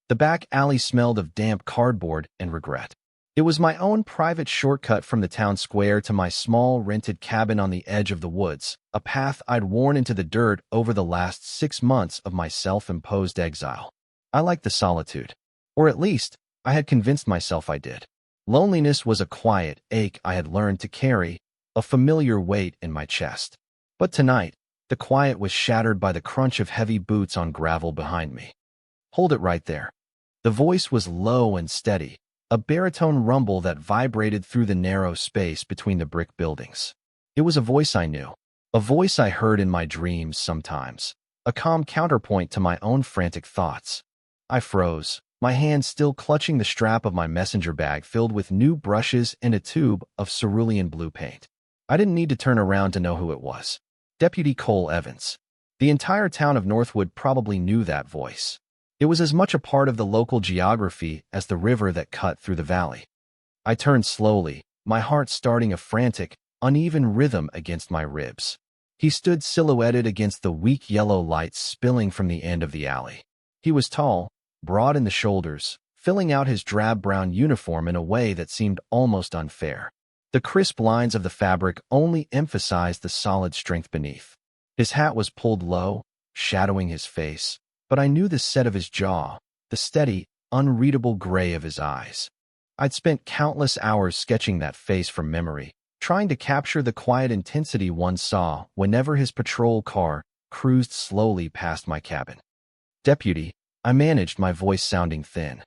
The back alley smelled of damp cardboard and regret. It was my own private shortcut from the town square to my small rented cabin on the edge of the woods, a path I'd worn into the dirt over the last 6 months of my self-imposed exile. I liked the solitude. Or at least, I had convinced myself I did. Loneliness was a quiet ache I had learned to carry, a familiar weight in my chest. But tonight, the quiet was shattered by the crunch of heavy boots on gravel behind me. "Hold it right there." The voice was low and steady, a baritone rumble that vibrated through the narrow space between the brick buildings. It was a voice I knew, a voice I heard in my dreams sometimes, a calm counterpoint to my own frantic thoughts. I froze, my hand still clutching the strap of my messenger bag filled with new brushes and a tube of cerulean blue paint. I didn't need to turn around to know who it was. Deputy Cole Evans. The entire town of Northwood probably knew that voice. It was as much a part of the local geography as the river that cut through the valley. I turned slowly, my heart starting a frantic, uneven rhythm against my ribs. He stood silhouetted against the weak yellow light spilling from the end of the alley. He was tall, broad in the shoulders, filling out his drab-brown uniform in a way that seemed almost unfair. The crisp lines of the fabric only emphasized the solid strength beneath. His hat was pulled low, shadowing his face, but I knew the set of his jaw, the steady, unreadable gray of his eyes. I'd spent countless hours sketching that face from memory, trying to capture the quiet intensity one saw whenever his patrol car cruised slowly past my cabin. "Deputy," I managed, my voice sounding thin.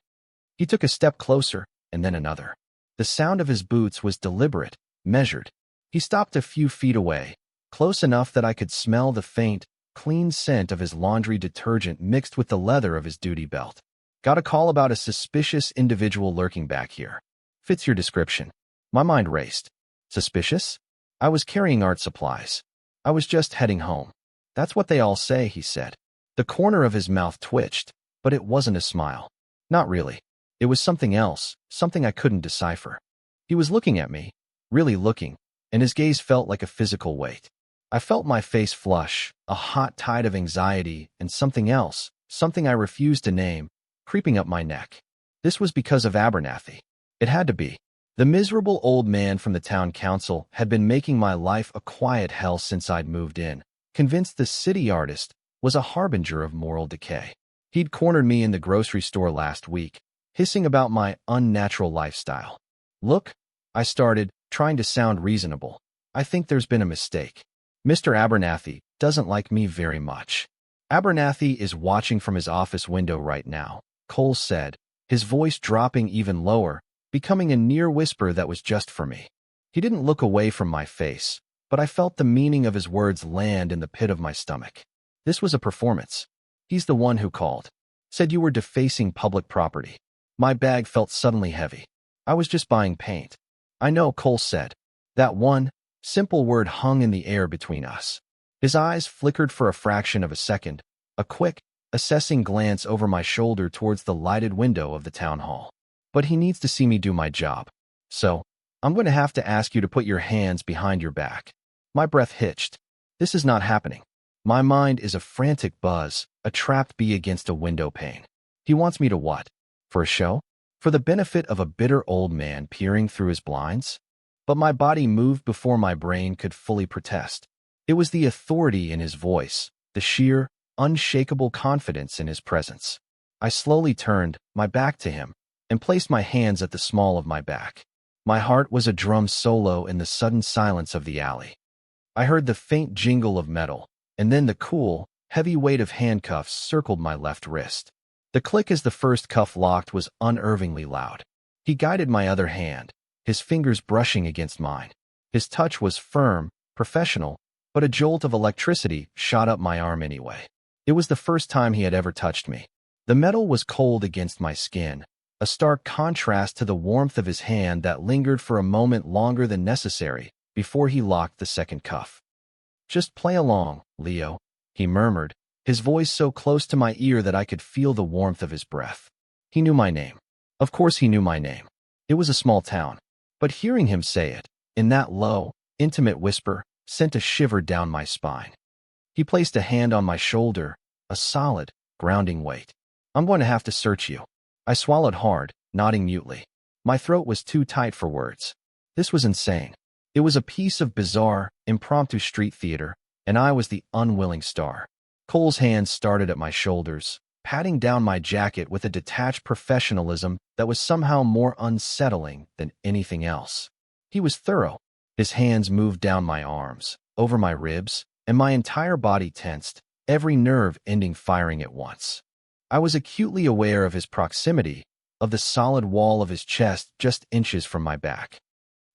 He took a step closer, and then another. The sound of his boots was deliberate, measured. He stopped a few feet away, close enough that I could smell the faint, clean scent of his laundry detergent mixed with the leather of his duty belt. "Got a call about a suspicious individual lurking back here. Fits your description." My mind raced. Suspicious? I was carrying art supplies. I was just heading home. "That's what they all say," he said. The corner of his mouth twitched, but it wasn't a smile. Not really. It was something else, something I couldn't decipher. He was looking at me, really looking, and his gaze felt like a physical weight. I felt my face flush, a hot tide of anxiety, and something else, something I refused to name, creeping up my neck. This was because of Abernathy. It had to be. The miserable old man from the town council had been making my life a quiet hell since I'd moved in, convinced the city artist was a harbinger of moral decay. He'd cornered me in the grocery store last week, hissing about my unnatural lifestyle. "Look," I started, trying to sound reasonable. "I think there's been a mistake. Mr. Abernathy doesn't like me very much." "Abernathy is watching from his office window right now," Cole said, his voice dropping even lower, becoming a near whisper that was just for me. He didn't look away from my face, but I felt the meaning of his words land in the pit of my stomach. This was a performance. "He's the one who called. Said you were defacing public property." My bag felt suddenly heavy. "I was just buying paint." "I know," Cole said. That one, simple word hung in the air between us. His eyes flickered for a fraction of a second, a quick, assessing glance over my shoulder towards the lighted window of the town hall. "But he needs to see me do my job. So, I'm going to have to ask you to put your hands behind your back." My breath hitched. This is not happening. My mind is a frantic buzz, a trapped bee against a window pane. He wants me to what? For a show? For the benefit of a bitter old man peering through his blinds? But my body moved before my brain could fully protest. It was the authority in his voice, the sheer, unshakable confidence in his presence. I slowly turned, my back to him, and placed my hands at the small of my back. My heart was a drum solo in the sudden silence of the alley. I heard the faint jingle of metal, and then the cool, heavy weight of handcuffs circled my left wrist. The click as the first cuff locked was unnervingly loud. He guided my other hand, his fingers brushing against mine. His touch was firm, professional, but a jolt of electricity shot up my arm anyway. It was the first time he had ever touched me. The metal was cold against my skin, a stark contrast to the warmth of his hand that lingered for a moment longer than necessary before he locked the second cuff. "Just play along, Leo," he murmured, his voice so close to my ear that I could feel the warmth of his breath. He knew my name. Of course he knew my name. It was a small town. But hearing him say it, in that low, intimate whisper, sent a shiver down my spine. He placed a hand on my shoulder, a solid, grounding weight. I'm going to have to search you. I swallowed hard, nodding mutely. My throat was too tight for words. This was insane. It was a piece of bizarre, impromptu street theater, and I was the unwilling star. Cole's hands started at my shoulders, patting down my jacket with a detached professionalism that was somehow more unsettling than anything else. He was thorough. His hands moved down my arms, over my ribs, and my entire body tensed, every nerve ending firing at once. I was acutely aware of his proximity, of the solid wall of his chest just inches from my back.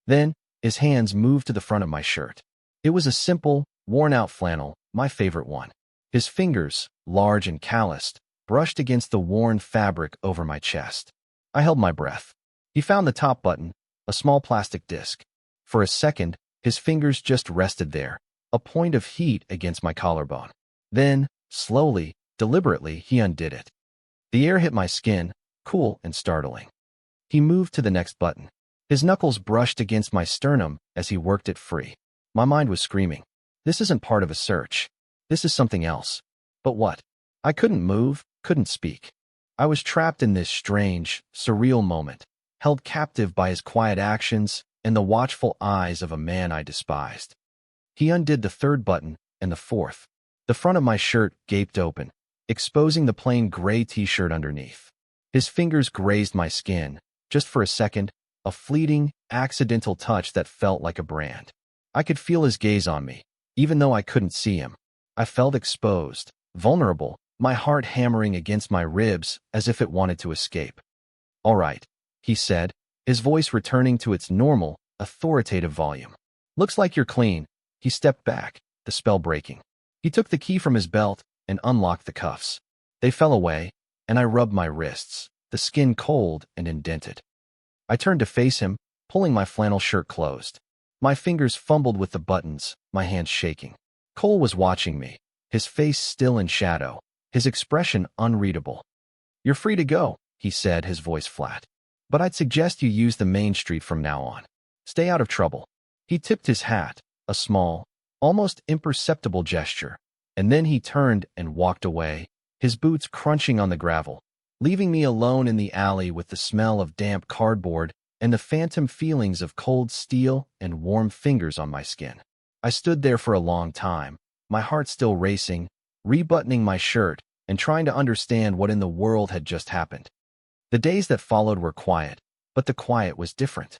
Then, his hands moved to the front of my shirt. It was a simple, worn-out flannel, my favorite one. His fingers, large and calloused, brushed against the worn fabric over my chest. I held my breath. He found the top button, a small plastic disc. For a second, his fingers just rested there, a point of heat against my collarbone. Then, slowly, deliberately, he undid it. The air hit my skin, cool and startling. He moved to the next button. His knuckles brushed against my sternum as he worked it free. My mind was screaming. This isn't part of a search. This is something else. But what? I couldn't move, couldn't speak. I was trapped in this strange, surreal moment, held captive by his quiet actions and the watchful eyes of a man I despised. He undid the third button and the fourth. The front of my shirt gaped open, exposing the plain gray t-shirt underneath. His fingers grazed my skin, just for a second, a fleeting, accidental touch that felt like a brand. I could feel his gaze on me, even though I couldn't see him. I felt exposed, vulnerable, my heart hammering against my ribs as if it wanted to escape. "All right," he said, his voice returning to its normal, authoritative volume. "Looks like you're clean." He stepped back, the spell breaking. He took the key from his belt and unlocked the cuffs. They fell away, and I rubbed my wrists, the skin cold and indented. I turned to face him, pulling my flannel shirt closed. My fingers fumbled with the buttons, my hands shaking. Cole was watching me, his face still in shadow, his expression unreadable. "You're free to go," he said, his voice flat. "But I'd suggest you use the main street from now on. Stay out of trouble." He tipped his hat, a small, almost imperceptible gesture, and then he turned and walked away, his boots crunching on the gravel, leaving me alone in the alley with the smell of damp cardboard and the phantom feelings of cold steel and warm fingers on my skin. I stood there for a long time, my heart still racing, rebuttoning my shirt and trying to understand what in the world had just happened. The days that followed were quiet, but the quiet was different.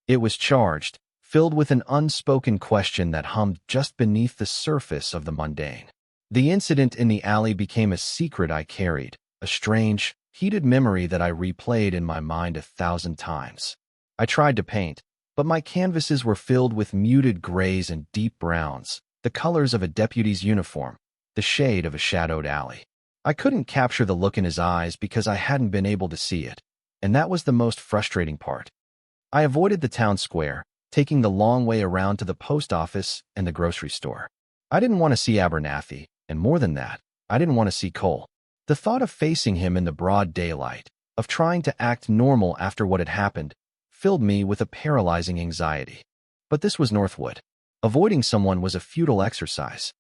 It was charged, filled with an unspoken question that hummed just beneath the surface of the mundane. The incident in the alley became a secret I carried, a strange, heated memory that I replayed in my mind 1,000 times. I tried to paint, but my canvases were filled with muted grays and deep browns, the colors of a deputy's uniform, the shade of a shadowed alley. I couldn't capture the look in his eyes because I hadn't been able to see it, and that was the most frustrating part. I avoided the town square, taking the long way around to the post office and the grocery store. I didn't want to see Abernathy, and more than that, I didn't want to see Cole. The thought of facing him in the broad daylight, of trying to act normal after what had happened, filled me with a paralyzing anxiety. But this was Northwood. Avoiding someone was a futile exercise.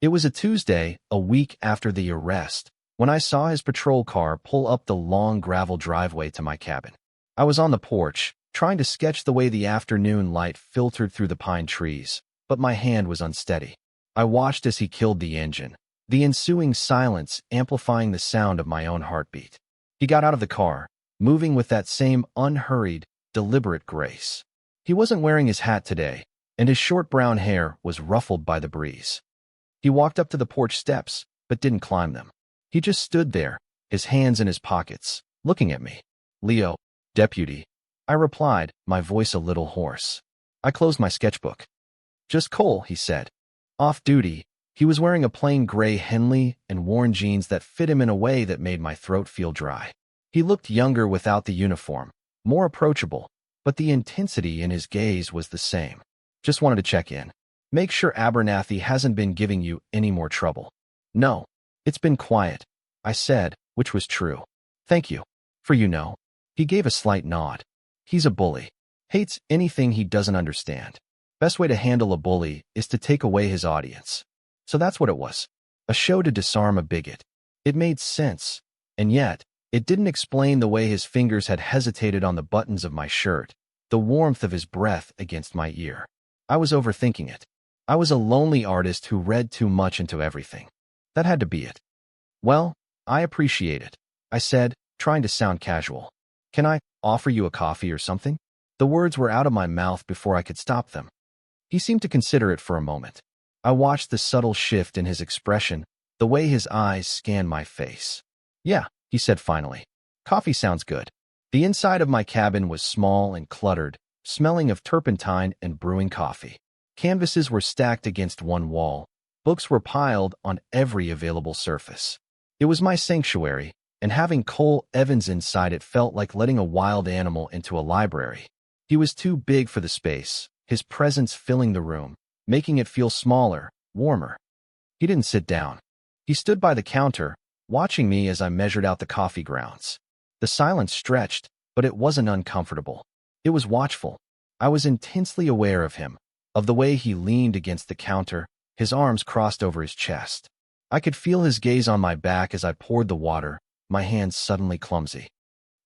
It was a Tuesday, a week after the arrest, when I saw his patrol car pull up the long gravel driveway to my cabin. I was on the porch, trying to sketch the way the afternoon light filtered through the pine trees, but my hand was unsteady. I watched as he killed the engine, the ensuing silence amplifying the sound of my own heartbeat. He got out of the car, moving with that same unhurried, deliberate grace. He wasn't wearing his hat today, and his short brown hair was ruffled by the breeze. He walked up to the porch steps, but didn't climb them. He just stood there, his hands in his pockets, looking at me. "Leo, deputy," I replied, my voice a little hoarse. I closed my sketchbook. "Just Cole," he said. "Off duty." He was wearing a plain gray Henley and worn jeans that fit him in a way that made my throat feel dry. He looked younger without the uniform, more approachable, but the intensity in his gaze was the same. "Just wanted to check in. Make sure Abernathy hasn't been giving you any more trouble." "No, it's been quiet," I said, which was true. "Thank you. For you know." He gave a slight nod. "He's a bully. Hates anything he doesn't understand. Best way to handle a bully is to take away his audience." So that's what it was. A show to disarm a bigot. It made sense. And yet, it didn't explain the way his fingers had hesitated on the buttons of my shirt, the warmth of his breath against my ear. I was overthinking it. I was a lonely artist who read too much into everything. That had to be it. Well, I appreciate it, I said, trying to sound casual. Can I offer you a coffee or something? The words were out of my mouth before I could stop them. He seemed to consider it for a moment. I watched the subtle shift in his expression, the way his eyes scanned my face. Yeah, he said finally. Coffee sounds good. The inside of my cabin was small and cluttered, smelling of turpentine and brewing coffee. Canvases were stacked against one wall. Books were piled on every available surface. It was my sanctuary, and having Cole Evans inside it felt like letting a wild animal into a library. He was too big for the space, his presence filling the room, making it feel smaller, warmer. He didn't sit down. He stood by the counter, watching me as I measured out the coffee grounds. The silence stretched, but it wasn't uncomfortable. It was watchful. I was intensely aware of him, of the way he leaned against the counter, his arms crossed over his chest. I could feel his gaze on my back as I poured the water, my hands suddenly clumsy.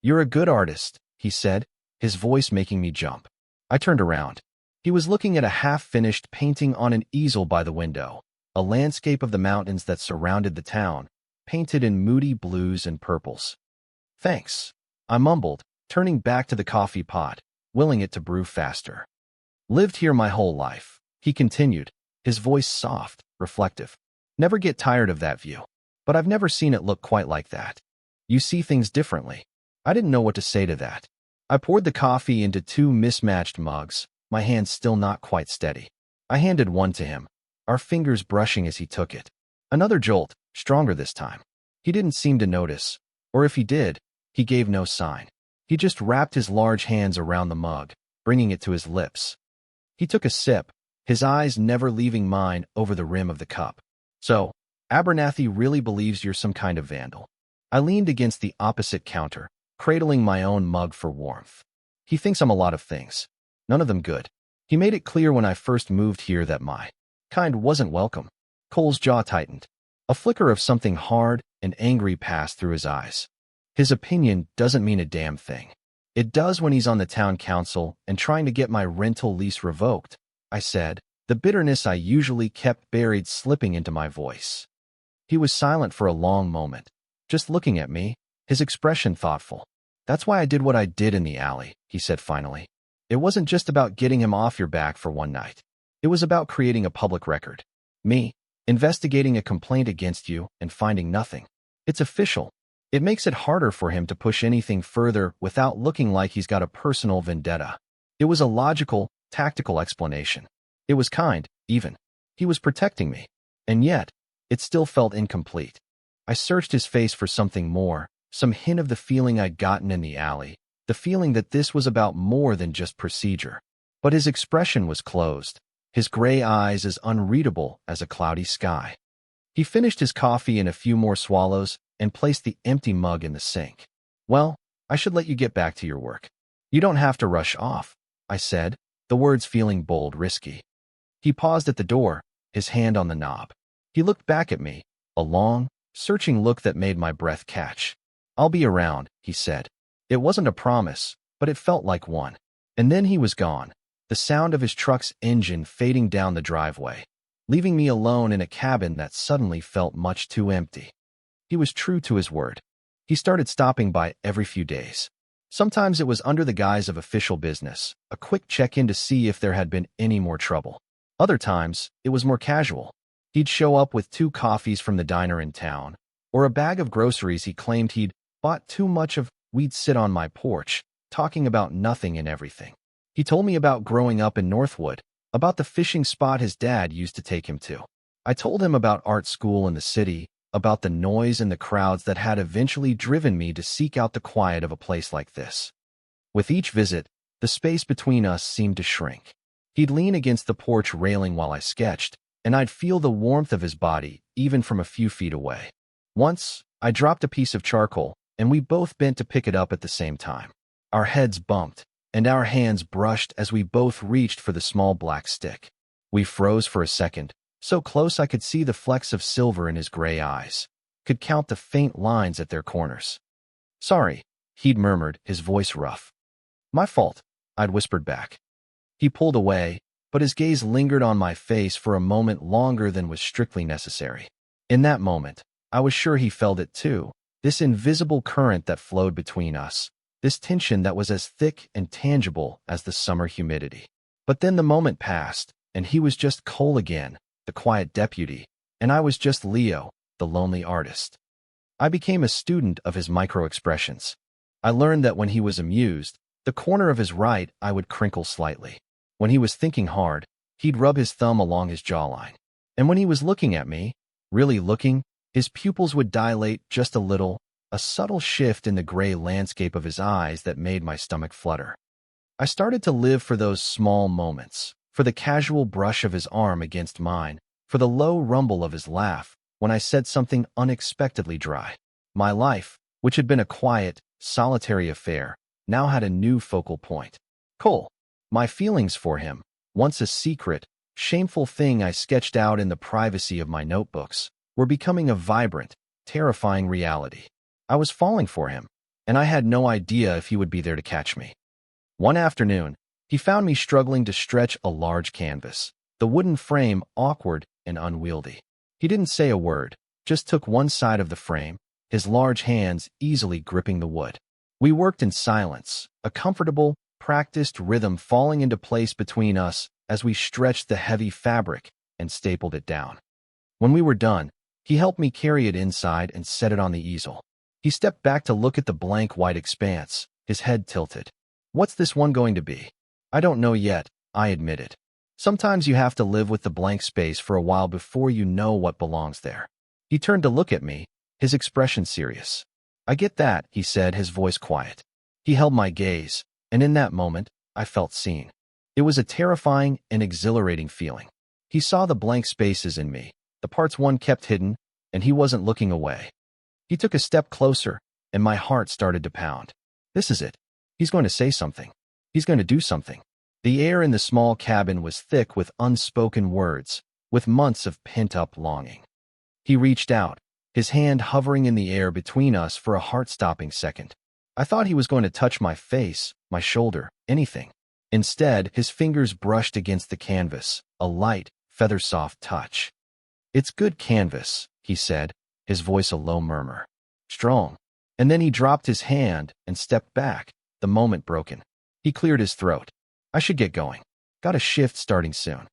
You're a good artist, he said, his voice making me jump. I turned around. He was looking at a half-finished painting on an easel by the window, a landscape of the mountains that surrounded the town, painted in moody blues and purples. Thanks, I mumbled, turning back to the coffee pot, willing it to brew faster. Lived here my whole life, he continued, his voice soft, reflective. Never get tired of that view. But I've never seen it look quite like that. You see things differently. I didn't know what to say to that. I poured the coffee into two mismatched mugs, my hands still not quite steady. I handed one to him, our fingers brushing as he took it. Another jolt, stronger this time. He didn't seem to notice, or if he did, he gave no sign. He just wrapped his large hands around the mug, bringing it to his lips. He took a sip, his eyes never leaving mine over the rim of the cup. So, Abernathy really believes you're some kind of vandal. I leaned against the opposite counter, cradling my own mug for warmth. He thinks I'm a lot of things. None of them good. He made it clear when I first moved here that my kind wasn't welcome. Cole's jaw tightened. A flicker of something hard and angry passed through his eyes. His opinion doesn't mean a damn thing. It does when he's on the town council and trying to get my rental lease revoked, I said, the bitterness I usually kept buried slipping into my voice. He was silent for a long moment, just looking at me, his expression thoughtful. That's why I did what I did in the alley, he said finally. It wasn't just about getting him off your back for one night. It was about creating a public record. Me, investigating a complaint against you and finding nothing. It's official. It makes it harder for him to push anything further without looking like he's got a personal vendetta. It was a logical, tactical explanation. It was kind, even. He was protecting me. And yet, it still felt incomplete. I searched his face for something more, some hint of the feeling I'd gotten in the alley, the feeling that this was about more than just procedure. But his expression was closed, his gray eyes as unreadable as a cloudy sky. He finished his coffee in a few more swallows and placed the empty mug in the sink. Well, I should let you get back to your work. You don't have to rush off, I said, the words feeling bold, risky. He paused at the door, his hand on the knob. He looked back at me, a long, searching look that made my breath catch. I'll be around, he said. It wasn't a promise, but it felt like one. And then he was gone, the sound of his truck's engine fading down the driveway, leaving me alone in a cabin that suddenly felt much too empty. He was true to his word. He started stopping by every few days. Sometimes it was under the guise of official business, a quick check-in to see if there had been any more trouble. Other times, it was more casual. He'd show up with 2 coffees from the diner in town, or a bag of groceries he claimed he'd bought too much of. We'd sit on my porch, talking about nothing and everything. He told me about growing up in Northwood, about the fishing spot his dad used to take him to. I told him about art school in the city, about the noise and the crowds that had eventually driven me to seek out the quiet of a place like this. With each visit, the space between us seemed to shrink. He'd lean against the porch railing while I sketched, and I'd feel the warmth of his body, even from a few feet away. Once, I dropped a piece of charcoal, and we both bent to pick it up at the same time. Our heads bumped, and our hands brushed as we both reached for the small black stick. We froze for a second, so close I could see the flecks of silver in his gray eyes. could count the faint lines at their corners. "Sorry," he'd murmured, his voice rough. "My fault," I'd whispered back. He pulled away, but his gaze lingered on my face for a moment longer than was strictly necessary. In that moment, I was sure he felt it too, this invisible current that flowed between us, this tension that was as thick and tangible as the summer humidity. But then the moment passed, and he was just Cole again, the quiet deputy, and I was just Leo, the lonely artist. I became a student of his micro-expressions. I learned that when he was amused, the corner of his right eye would crinkle slightly. When he was thinking hard, he'd rub his thumb along his jawline. And when he was looking at me, really looking, his pupils would dilate just a little, a subtle shift in the gray landscape of his eyes that made my stomach flutter. I started to live for those small moments, for the casual brush of his arm against mine, for the low rumble of his laugh when I said something unexpectedly dry. My life, which had been a quiet, solitary affair, now had a new focal point. Cole. My feelings for him, once a secret, shameful thing I sketched out in the privacy of my notebooks, were becoming a vibrant, terrifying reality. I was falling for him, and I had no idea if he would be there to catch me. One afternoon, he found me struggling to stretch a large canvas, the wooden frame awkward and unwieldy. He didn't say a word, just took one side of the frame, his large hands easily gripping the wood. We worked in silence, a comfortable, practiced rhythm falling into place between us as we stretched the heavy fabric and stapled it down. When we were done, he helped me carry it inside and set it on the easel. He stepped back to look at the blank white expanse, his head tilted. "What's this one going to be?" "I don't know yet," I admitted. "Sometimes you have to live with the blank space for a while before you know what belongs there." He turned to look at me, his expression serious. "I get that," he said, his voice quiet. He held my gaze, and in that moment, I felt seen. It was a terrifying and exhilarating feeling. He saw the blank spaces in me, the parts one kept hidden, and he wasn't looking away. He took a step closer, and my heart started to pound. This is it. He's going to say something. He's going to do something. The air in the small cabin was thick with unspoken words, with months of pent-up longing. He reached out, his hand hovering in the air between us for a heart-stopping second. I thought he was going to touch my face, my shoulder, anything. Instead, his fingers brushed against the canvas, a light, feather-soft touch. "It's good canvas," he said, his voice a low murmur. "Strong." And then he dropped his hand and stepped back, the moment broken. He cleared his throat. "I should get going. Got a shift starting soon."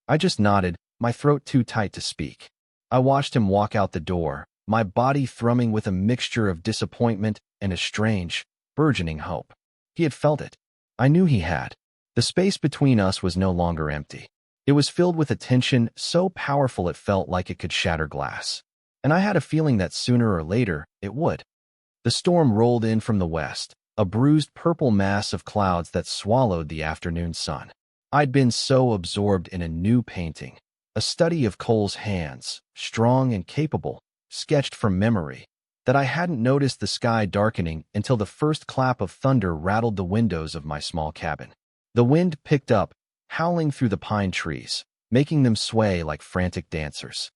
I just nodded, my throat too tight to speak. I watched him walk out the door, my body thrumming with a mixture of disappointment and a strange, burgeoning hope. He had felt it. I knew he had. The space between us was no longer empty. It was filled with a tension so powerful it felt like it could shatter glass. And I had a feeling that sooner or later, it would. The storm rolled in from the west, a bruised purple mass of clouds that swallowed the afternoon sun. I'd been so absorbed in a new painting, a study of Cole's hands, strong and capable, sketched from memory, that I hadn't noticed the sky darkening until the first clap of thunder rattled the windows of my small cabin. The wind picked up, howling through the pine trees, making them sway like frantic dancers.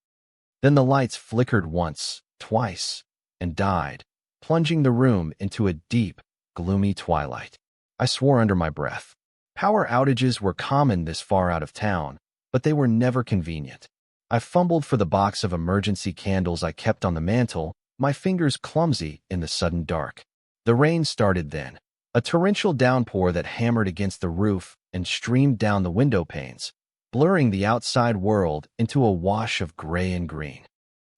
Then the lights flickered once, twice, and died, plunging the room into a deep, gloomy twilight. I swore under my breath. Power outages were common this far out of town, but they were never convenient. I fumbled for the box of emergency candles I kept on the mantel, my fingers clumsy in the sudden dark. The rain started then, a torrential downpour that hammered against the roof and streamed down the window panes, blurring the outside world into a wash of gray and green.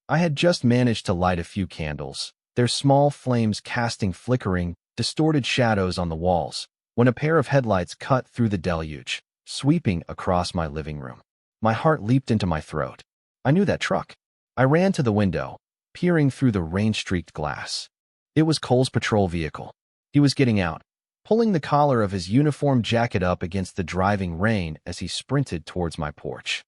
I had just managed to light a few candles, their small flames casting flickering, distorted shadows on the walls, when a pair of headlights cut through the deluge, sweeping across my living room. My heart leaped into my throat. I knew that truck. I ran to the window, peering through the rain-streaked glass. It was Cole's patrol vehicle. He was getting out, pulling the collar of his uniform jacket up against the driving rain as he sprinted towards my porch.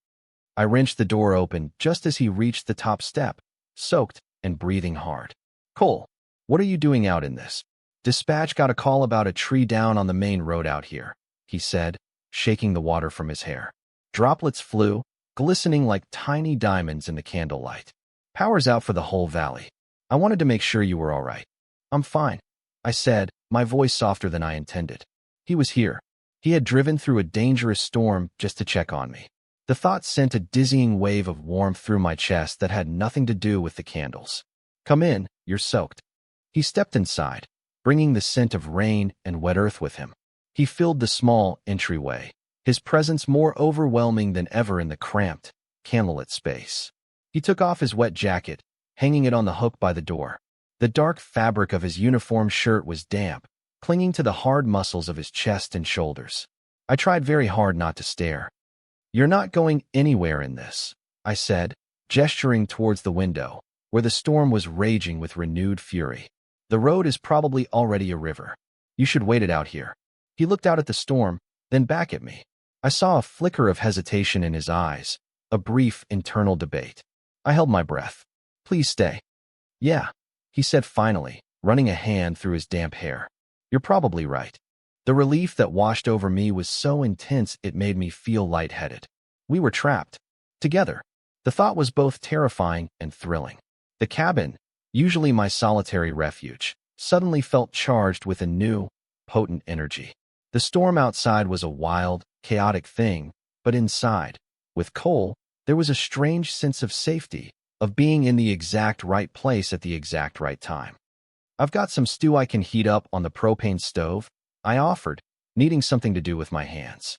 I wrenched the door open just as he reached the top step, soaked and breathing hard. "Cole, what are you doing out in this?" "Dispatch got a call about a tree down on the main road out here," he said, shaking the water from his hair. Droplets flew, glistening like tiny diamonds in the candlelight. "Power's out for the whole valley." I wanted to make sure you were all right. I'm fine, I said, my voice softer than I intended. He was here. He had driven through a dangerous storm just to check on me. The thought sent a dizzying wave of warmth through my chest that had nothing to do with the candles. Come in, you're soaked. He stepped inside, bringing the scent of rain and wet earth with him. He filled the small entryway, his presence more overwhelming than ever in the cramped, candlelit space. He took off his wet jacket, hanging it on the hook by the door. The dark fabric of his uniform shirt was damp, clinging to the hard muscles of his chest and shoulders. I tried very hard not to stare. You're not going anywhere in this, I said, gesturing towards the window, where the storm was raging with renewed fury. The road is probably already a river. You should wait it out here. He looked out at the storm, then back at me. I saw a flicker of hesitation in his eyes, a brief internal debate. I held my breath. Please stay. Yeah, he said finally, running a hand through his damp hair. You're probably right. The relief that washed over me was so intense it made me feel lightheaded. We were trapped. Together. The thought was both terrifying and thrilling. The cabin, usually my solitary refuge, suddenly felt charged with a new, potent energy. The storm outside was a wild, chaotic thing, but inside, with Cole, there was a strange sense of safety, of being in the exact right place at the exact right time. I've got some stew I can heat up on the propane stove, I offered, needing something to do with my hands.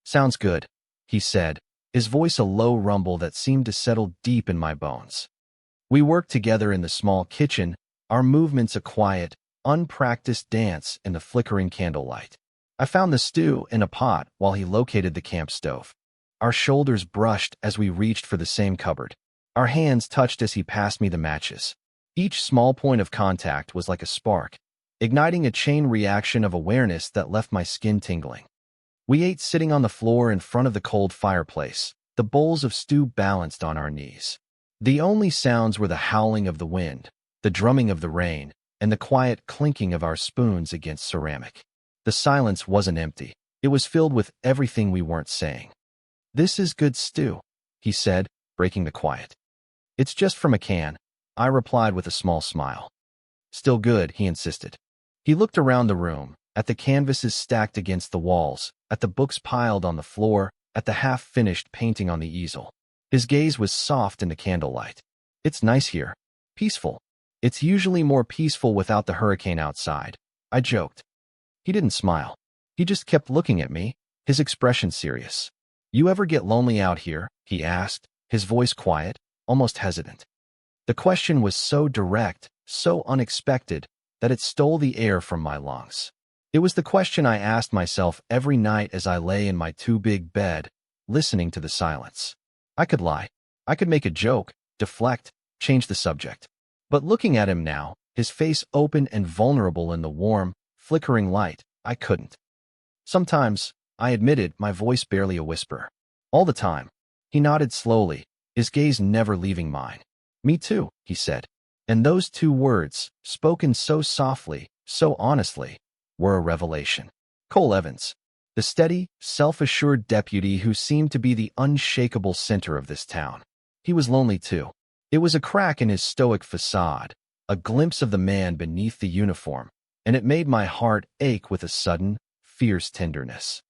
Sounds good, he said, his voice a low rumble that seemed to settle deep in my bones. We worked together in the small kitchen, our movements a quiet, unpracticed dance in the flickering candlelight. I found the stew in a pot while he located the camp stove. Our shoulders brushed as we reached for the same cupboard. Our hands touched as he passed me the matches. Each small point of contact was like a spark, igniting a chain reaction of awareness that left my skin tingling. We ate sitting on the floor in front of the cold fireplace, the bowls of stew balanced on our knees. The only sounds were the howling of the wind, the drumming of the rain, and the quiet clinking of our spoons against ceramic. The silence wasn't empty. It was filled with everything we weren't saying. This is good stew, he said, breaking the quiet. It's just from a can, I replied with a small smile. Still good, he insisted. He looked around the room, at the canvases stacked against the walls, at the books piled on the floor, at the half-finished painting on the easel. His gaze was soft in the candlelight. It's nice here. Peaceful. It's usually more peaceful without the hurricane outside, I joked. He didn't smile. He just kept looking at me, his expression serious. You ever get lonely out here? He asked, his voice quiet, almost hesitant. The question was so direct, so unexpected, that it stole the air from my lungs. It was the question I asked myself every night as I lay in my too-big bed, listening to the silence. I could lie. I could make a joke, deflect, change the subject. But looking at him now, his face open and vulnerable in the warm, flickering light, I couldn't. Sometimes, I admitted, my voice barely a whisper. All the time. He nodded slowly, his gaze never leaving mine. Me too, he said. And those two words, spoken so softly, so honestly, were a revelation. Cole Evans, the steady, self-assured deputy who seemed to be the unshakable center of this town. He was lonely too. It was a crack in his stoic facade, a glimpse of the man beneath the uniform, and it made my heart ache with a sudden, fierce tenderness.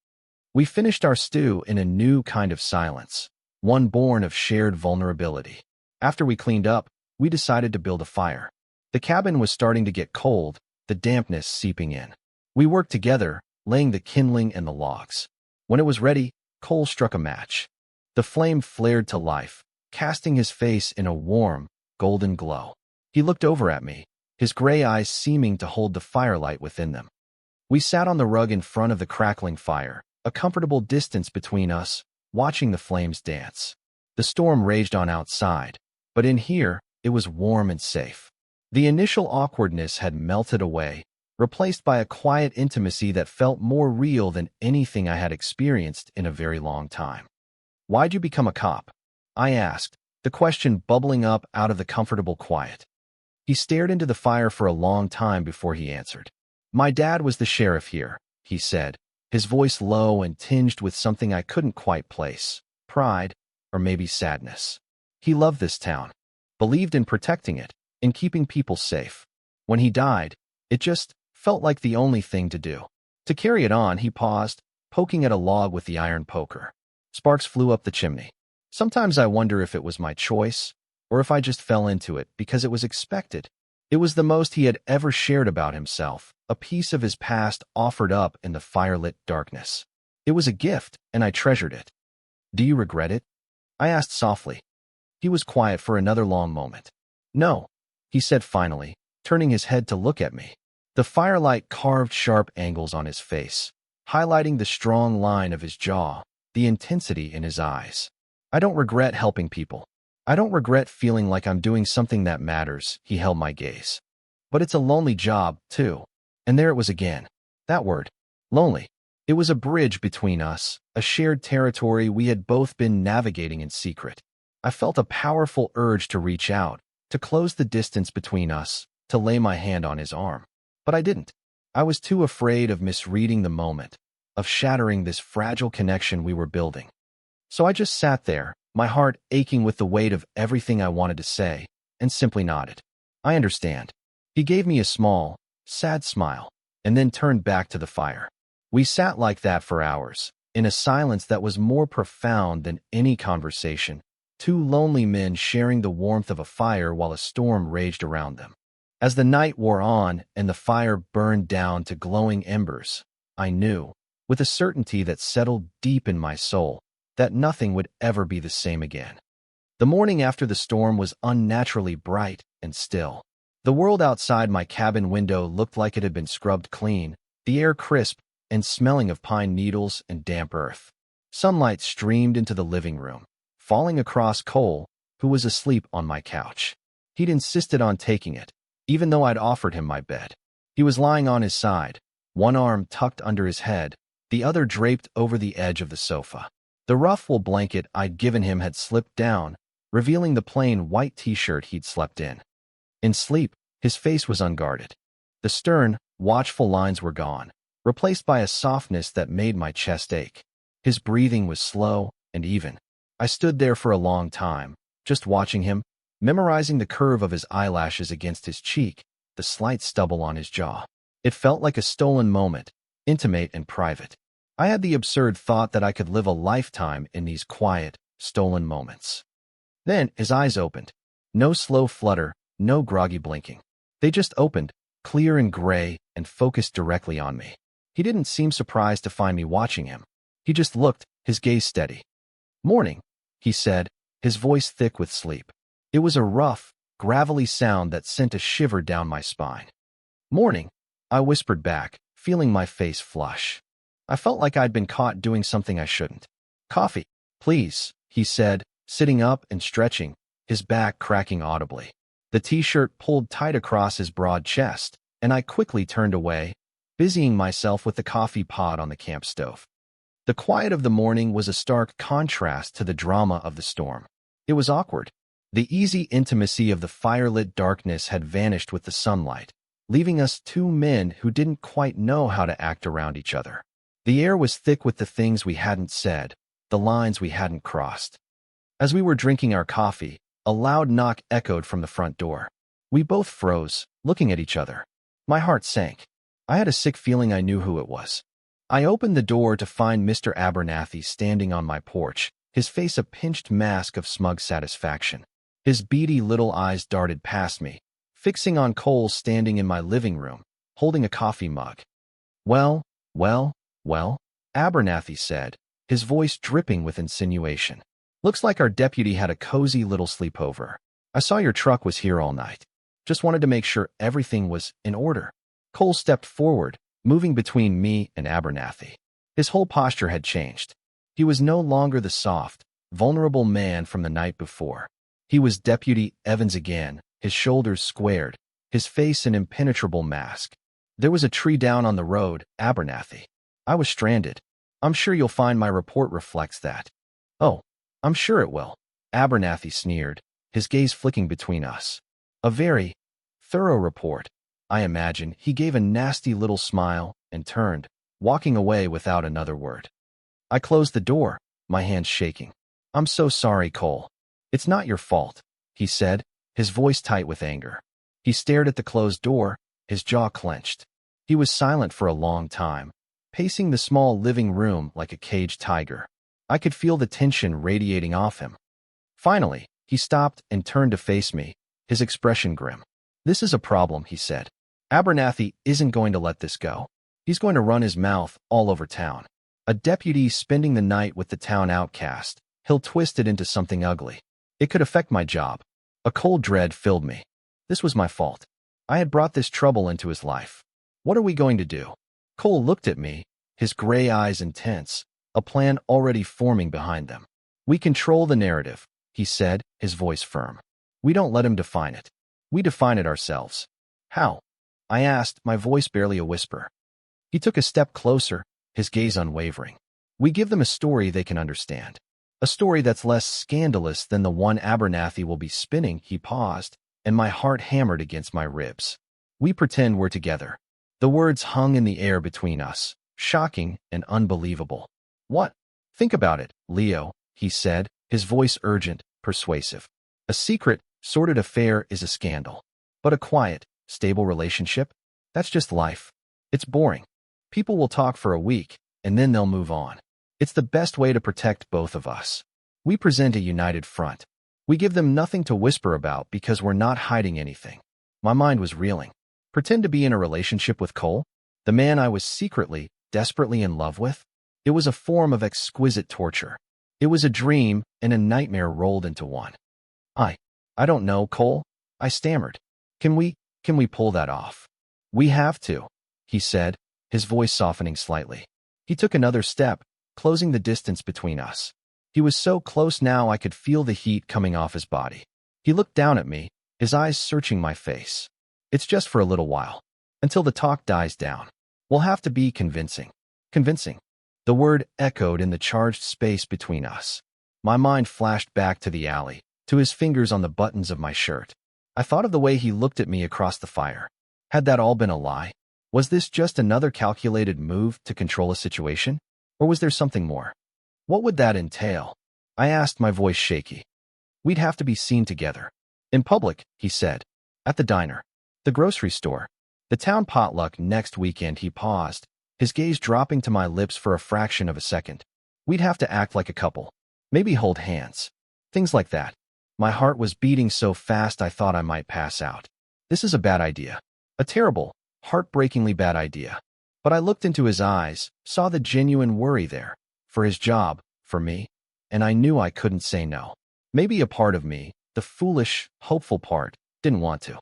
We finished our stew in a new kind of silence, one born of shared vulnerability. After we cleaned up, we decided to build a fire. The cabin was starting to get cold, the dampness seeping in. We worked together, laying the kindling and the logs. When it was ready, Cole struck a match. The flame flared to life, casting his face in a warm, golden glow. He looked over at me, his gray eyes seeming to hold the firelight within them. We sat on the rug in front of the crackling fire, a comfortable distance between us, watching the flames dance. The storm raged on outside, but in here, it was warm and safe. The initial awkwardness had melted away, replaced by a quiet intimacy that felt more real than anything I had experienced in a very long time. Why'd you become a cop? I asked, the question bubbling up out of the comfortable quiet. He stared into the fire for a long time before he answered. My dad was the sheriff here, he said, his voice low and tinged with something I couldn't quite place, pride, or maybe sadness. He loved this town, believed in protecting it, in keeping people safe. When he died, it just felt like the only thing to do. To carry it on, he paused, poking at a log with the iron poker. Sparks flew up the chimney. Sometimes I wonder if it was my choice, or if I just fell into it because it was expected. It was the most he had ever shared about himself, a piece of his past offered up in the firelit darkness. It was a gift, and I treasured it. Do you regret it? I asked softly. He was quiet for another long moment. No, he said finally, turning his head to look at me. The firelight carved sharp angles on his face, highlighting the strong line of his jaw, the intensity in his eyes. I don't regret helping people. I don't regret feeling like I'm doing something that matters, he held my gaze. But it's a lonely job, too. And there it was again. That word. Lonely. It was a bridge between us, a shared territory we had both been navigating in secret. I felt a powerful urge to reach out, to close the distance between us, to lay my hand on his arm. But I didn't. I was too afraid of misreading the moment, of shattering this fragile connection we were building. So I just sat there, my heart aching with the weight of everything I wanted to say, and simply nodded. I understand. He gave me a small, sad smile, and then turned back to the fire. We sat like that for hours, in a silence that was more profound than any conversation, two lonely men sharing the warmth of a fire while a storm raged around them. As the night wore on and the fire burned down to glowing embers, I knew, with a certainty that settled deep in my soul, that nothing would ever be the same again. The morning after the storm was unnaturally bright and still. The world outside my cabin window looked like it had been scrubbed clean, the air crisp and smelling of pine needles and damp earth. Sunlight streamed into the living room, falling across Cole, who was asleep on my couch. He'd insisted on taking it, even though I'd offered him my bed. He was lying on his side, one arm tucked under his head, the other draped over the edge of the sofa. The rough wool blanket I'd given him had slipped down, revealing the plain white t-shirt he'd slept in. In sleep, his face was unguarded. The stern, watchful lines were gone, replaced by a softness that made my chest ache. His breathing was slow and even. I stood there for a long time, just watching him, memorizing the curve of his eyelashes against his cheek, the slight stubble on his jaw. It felt like a stolen moment, intimate and private. I had the absurd thought that I could live a lifetime in these quiet, stolen moments. Then his eyes opened. No slow flutter, no groggy blinking. They just opened, clear and gray, and focused directly on me. He didn't seem surprised to find me watching him. He just looked, his gaze steady. "Morning," he said, his voice thick with sleep. It was a rough, gravelly sound that sent a shiver down my spine. "Morning," I whispered back, feeling my face flush. I felt like I'd been caught doing something I shouldn't. "Coffee, please," he said, sitting up and stretching, his back cracking audibly. The t-shirt pulled tight across his broad chest, and I quickly turned away, busying myself with the coffee pot on the camp stove. The quiet of the morning was a stark contrast to the drama of the storm. It was awkward. The easy intimacy of the firelit darkness had vanished with the sunlight, leaving us two men who didn't quite know how to act around each other. The air was thick with the things we hadn't said, the lines we hadn't crossed. As we were drinking our coffee, a loud knock echoed from the front door. We both froze, looking at each other. My heart sank. I had a sick feeling I knew who it was. I opened the door to find Mr. Abernathy standing on my porch, his face a pinched mask of smug satisfaction. His beady little eyes darted past me, fixing on Cole standing in my living room, holding a coffee mug. Well, Abernathy said, his voice dripping with insinuation. "Looks like our deputy had a cozy little sleepover. I saw your truck was here all night. Just wanted to make sure everything was in order." Cole stepped forward, moving between me and Abernathy. His whole posture had changed. He was no longer the soft, vulnerable man from the night before. He was Deputy Evans again, his shoulders squared, his face an impenetrable mask. "There was a tree down on the road, Abernathy. I was stranded. I'm sure you'll find my report reflects that." "Oh, I'm sure it will," Abernathy sneered, his gaze flicking between us. "A very thorough report, I imagine." He gave a nasty little smile and turned, walking away without another word. I closed the door, my hands shaking. "I'm so sorry, Cole. It's not your fault," he said, his voice tight with anger. He stared at the closed door, his jaw clenched. He was silent for a long time, pacing the small living room like a caged tiger. I could feel the tension radiating off him. Finally, he stopped and turned to face me, his expression grim. "This is a problem," he said. "Abernathy isn't going to let this go. He's going to run his mouth all over town. A deputy spending the night with the town outcast. He'll twist it into something ugly. It could affect my job." A cold dread filled me. This was my fault. I had brought this trouble into his life. What are we going to do? Cole looked at me, his gray eyes intense, a plan already forming behind them. "We control the narrative," he said, his voice firm. "We don't let him define it. We define it ourselves." "How?" I asked, my voice barely a whisper. He took a step closer, his gaze unwavering. "We give them a story they can understand. A story that's less scandalous than the one Abernathy will be spinning." He paused, and my heart hammered against my ribs. "We pretend we're together." The words hung in the air between us, shocking and unbelievable. "What? Think about it, Leo," he said, his voice urgent, persuasive. "A secret, sordid affair is a scandal. But a quiet, stable relationship? That's just life. It's boring. People will talk for a week, and then they'll move on. It's the best way to protect both of us. We present a united front. We give them nothing to whisper about because we're not hiding anything." My mind was reeling. Pretend to be in a relationship with Cole? The man I was secretly, desperately in love with? It was a form of exquisite torture. It was a dream and a nightmare rolled into one. I don't know, Cole," I stammered. Can we pull that off?" "We have to," he said, his voice softening slightly. He took another step, closing the distance between us. He was so close now I could feel the heat coming off his body. He looked down at me, his eyes searching my face. "It's just for a little while, until the talk dies down. We'll have to be convincing." Convincing. The word echoed in the charged space between us. My mind flashed back to the alley, to his fingers on the buttons of my shirt. I thought of the way he looked at me across the fire. Had that all been a lie? Was this just another calculated move to control a situation? Or was there something more? What would that entail? I asked, my voice shaky. "We'd have to be seen together. In public," he said. "At the diner. The grocery store. The town potluck next weekend." He paused, his gaze dropping to my lips for a fraction of a second. "We'd have to act like a couple. Maybe hold hands. Things like that." My heart was beating so fast I thought I might pass out. This is a bad idea. A terrible, heartbreakingly bad idea. But I looked into his eyes, saw the genuine worry there. For his job, for me. And I knew I couldn't say no. Maybe a part of me, the foolish, hopeful part, didn't want to.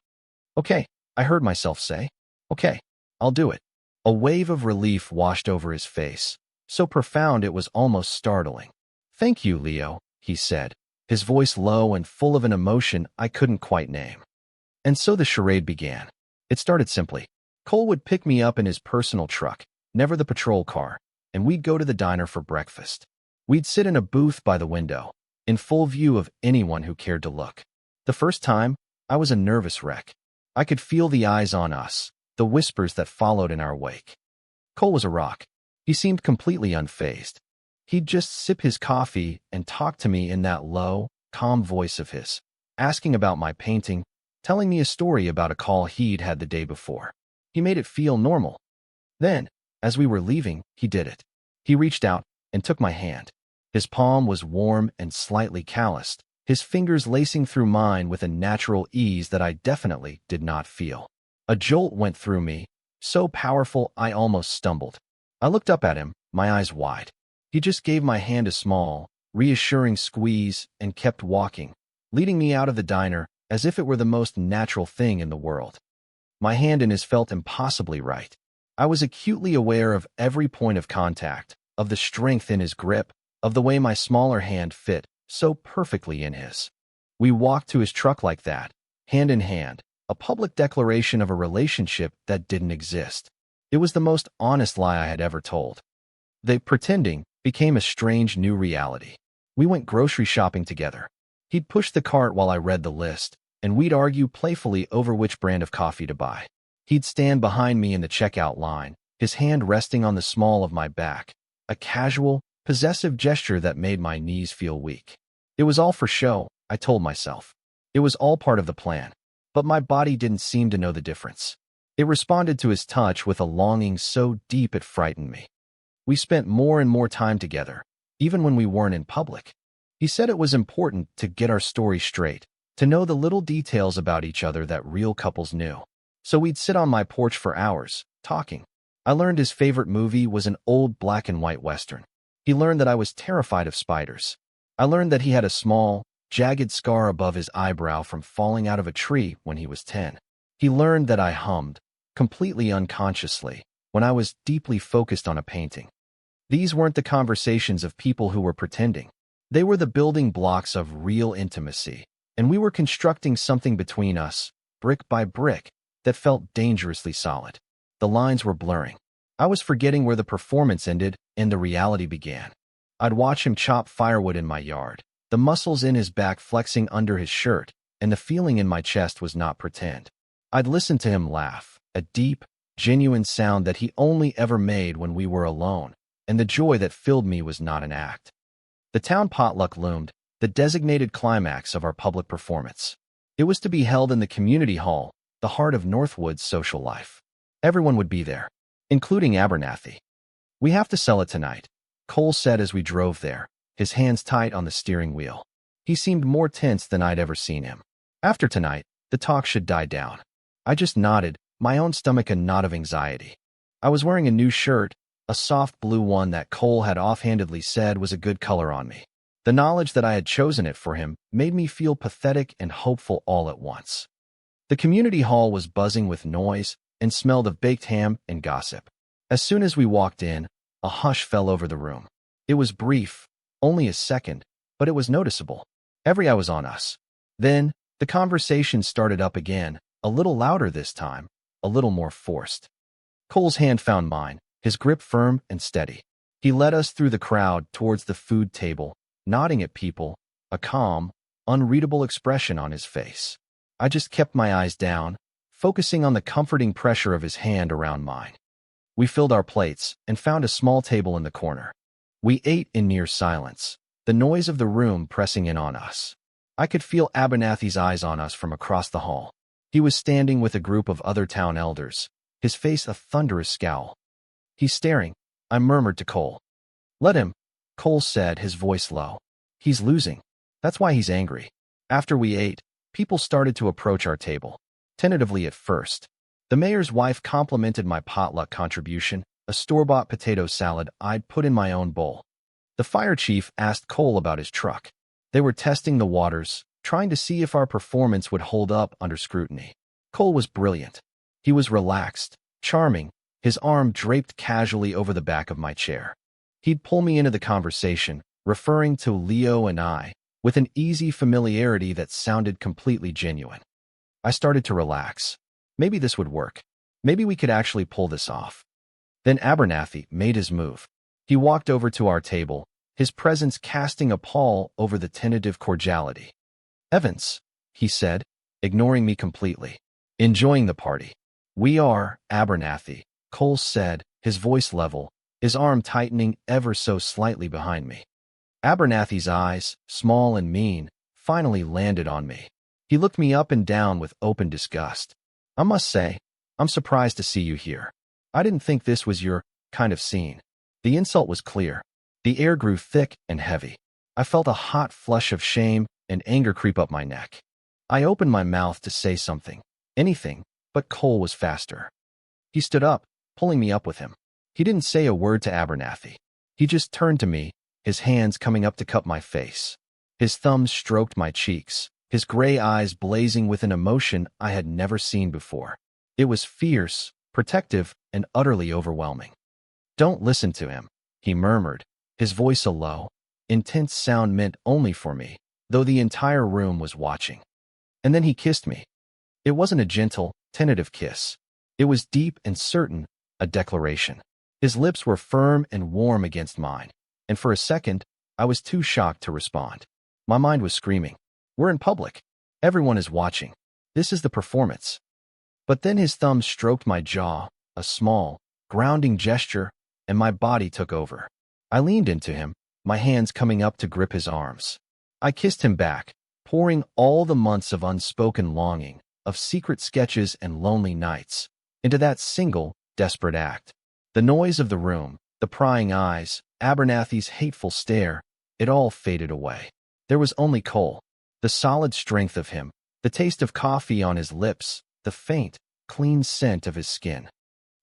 "Okay," I heard myself say. "Okay, I'll do it." A wave of relief washed over his face, so profound it was almost startling. "Thank you, Leo," he said, his voice low and full of an emotion I couldn't quite name. And so the charade began. It started simply. Cole would pick me up in his personal truck, never the patrol car, and we'd go to the diner for breakfast. We'd sit in a booth by the window, in full view of anyone who cared to look. The first time, I was a nervous wreck. I could feel the eyes on us, the whispers that followed in our wake. Cole was a rock. He seemed completely unfazed. He'd just sip his coffee and talk to me in that low, calm voice of his, asking about my painting, telling me a story about a call he'd had the day before. He made it feel normal. Then, as we were leaving, he did it. He reached out and took my hand. His palm was warm and slightly calloused, his fingers lacing through mine with a natural ease that I definitely did not feel. A jolt went through me, so powerful I almost stumbled. I looked up at him, my eyes wide. He just gave my hand a small, reassuring squeeze and kept walking, leading me out of the diner as if it were the most natural thing in the world. My hand in his felt impossibly right. I was acutely aware of every point of contact, of the strength in his grip, of the way my smaller hand fit so perfectly in his. We walked to his truck like that, hand in hand, a public declaration of a relationship that didn't exist. It was the most honest lie I had ever told. The pretending became a strange new reality. We went grocery shopping together. He'd push the cart while I read the list, and we'd argue playfully over which brand of coffee to buy. He'd stand behind me in the checkout line, his hand resting on the small of my back, a casual, possessive gesture that made my knees feel weak. It was all for show, I told myself. It was all part of the plan. but my body didn't seem to know the difference. It responded to his touch with a longing so deep it frightened me. We spent more and more time together, even when we weren't in public. He said it was important to get our story straight, to know the little details about each other that real couples knew. So we'd sit on my porch for hours, talking. I learned his favorite movie was an old black and white Western. He learned that I was terrified of spiders. I learned that he had a small, jagged scar above his eyebrow from falling out of a tree when he was 10. He learned that I hummed, completely unconsciously, when I was deeply focused on a painting. These weren't the conversations of people who were pretending. They were the building blocks of real intimacy, and we were constructing something between us, brick by brick, that felt dangerously solid. The lines were blurring. I was forgetting where the performance ended and the reality began. I'd watch him chop firewood in my yard, the muscles in his back flexing under his shirt, and the feeling in my chest was not pretend. I'd listen to him laugh, a deep, genuine sound that he only ever made when we were alone, and the joy that filled me was not an act. The town potluck loomed, the designated climax of our public performance. It was to be held in the community hall, the heart of Northwood's social life. Everyone would be there, including Abernathy. "We have to sell it tonight," Cole said as we drove there, his hands tight on the steering wheel. He seemed more tense than I'd ever seen him. After tonight, the talk should die down. I just nodded, my own stomach a knot of anxiety. I was wearing a new shirt, a soft blue one that Cole had offhandedly said was a good color on me. The knowledge that I had chosen it for him made me feel pathetic and hopeful all at once. The community hall was buzzing with noise and smelled of baked ham and gossip. As soon as we walked in, a hush fell over the room. It was brief, only a second, but it was noticeable. Every eye was on us. Then, the conversation started up again, a little louder this time, a little more forced. Cole's hand found mine, his grip firm and steady. He led us through the crowd towards the food table, nodding at people, a calm, unreadable expression on his face. I just kept my eyes down, focusing on the comforting pressure of his hand around mine. We filled our plates and found a small table in the corner. We ate in near silence, the noise of the room pressing in on us. I could feel Abernathy's eyes on us from across the hall. He was standing with a group of other town elders, his face a thunderous scowl. "He's staring," I murmured to Cole. "Let him," Cole said, his voice low. "He's losing. That's why he's angry." After we ate, people started to approach our table, tentatively at first. The mayor's wife complimented my potluck contribution, a store-bought potato salad I'd put in my own bowl. The fire chief asked Cole about his truck. They were testing the waters, trying to see if our performance would hold up under scrutiny. Cole was brilliant. He was relaxed, charming, his arm draped casually over the back of my chair. He'd pull me into the conversation, referring to Leo and I, with an easy familiarity that sounded completely genuine. I started to relax. Maybe this would work. Maybe we could actually pull this off. Then Abernathy made his move. He walked over to our table, his presence casting a pall over the tentative cordiality. "Evans," he said, ignoring me completely. "Enjoying the party." "We are, Abernathy," Cole said, his voice level, his arm tightening ever so slightly behind me. Abernathy's eyes, small and mean, finally landed on me. He looked me up and down with open disgust. "I must say, I'm surprised to see you here. I didn't think this was your kind of scene." The insult was clear. The air grew thick and heavy. I felt a hot flush of shame and anger creep up my neck. I opened my mouth to say something, anything, but Cole was faster. He stood up, pulling me up with him. He didn't say a word to Abernathy. He just turned to me, his hands coming up to cup my face. His thumbs stroked my cheeks, his gray eyes blazing with an emotion I had never seen before. It was fierce, protective, and utterly overwhelming. "Don't listen to him," he murmured, his voice a low, intense sound meant only for me, though the entire room was watching. And then he kissed me. It wasn't a gentle, tentative kiss. It was deep and certain, a declaration. His lips were firm and warm against mine, and for a second, I was too shocked to respond. My mind was screaming, "We're in public. Everyone is watching. This is the performance." But then his thumb stroked my jaw, a small, grounding gesture, and my body took over. I leaned into him, my hands coming up to grip his arms. I kissed him back, pouring all the months of unspoken longing, of secret sketches and lonely nights, into that single, desperate act. The noise of the room, the prying eyes, Abernathy's hateful stare, it all faded away. There was only Cole, the solid strength of him, the taste of coffee on his lips, the faint, clean scent of his skin.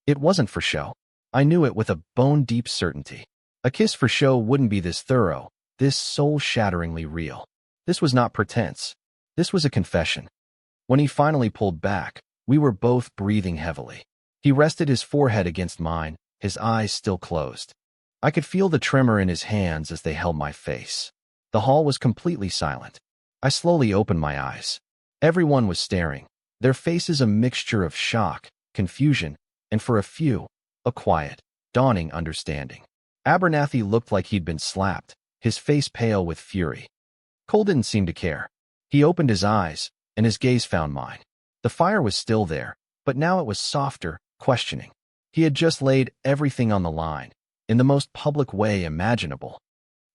It wasn't for show. I knew it with a bone-deep certainty. A kiss for show wouldn't be this thorough, this soul-shatteringly real. This was not pretense. This was a confession. When he finally pulled back, we were both breathing heavily. He rested his forehead against mine, his eyes still closed. I could feel the tremor in his hands as they held my face. The hall was completely silent. I slowly opened my eyes. Everyone was staring, their faces a mixture of shock, confusion, and for a few, a quiet, dawning understanding. Abernathy looked like he'd been slapped, his face pale with fury. Cole didn't seem to care. He opened his eyes, and his gaze found mine. The fire was still there, but now it was softer, questioning. He had just laid everything on the line, in the most public way imaginable.